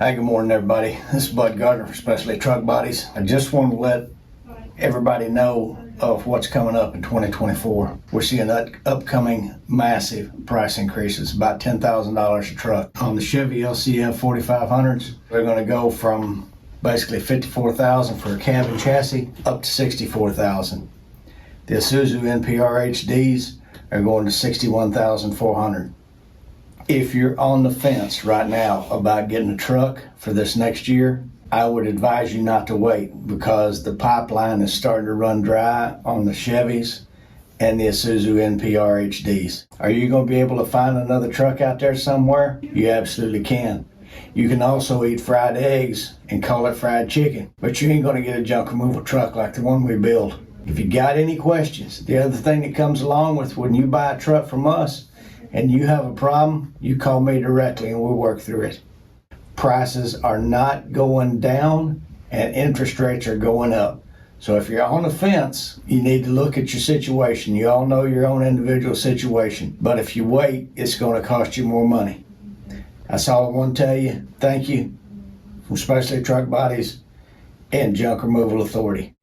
Hi, good morning, everybody. This is Bud Gardner for Specialty Truck Bodies. I just want to let everybody know of what's coming up in 2024. We're seeing upcoming massive price increases, about $10,000 a truck. On the Chevy LCF 4500s, they're going to go from basically $54,000 for a cab and chassis up to $64,000. The Isuzu NPR HDs are going to $61,400. If you're on the fence right now about getting a truck for this next year, I would advise you not to wait, because the pipeline is starting to run dry on the Chevys and the Isuzu NPR HDs. Are you going to be able to find another truck out there somewhere? You absolutely can. You can also eat fried eggs and call it fried chicken, but you ain't going to get a junk removal truck like the one we build. If you got any questions, the other thing that comes along with when you buy a truck from us and you have a problem, you call me directly and we'll work through it. Prices are not going down and interest rates are going up. So if you're on the fence, you need to look at your situation. You all know your own individual situation. But if you wait, it's going to cost you more money. That's all I want to tell you. Thank you from Specialty Truck Bodies and Junk Removal Authority.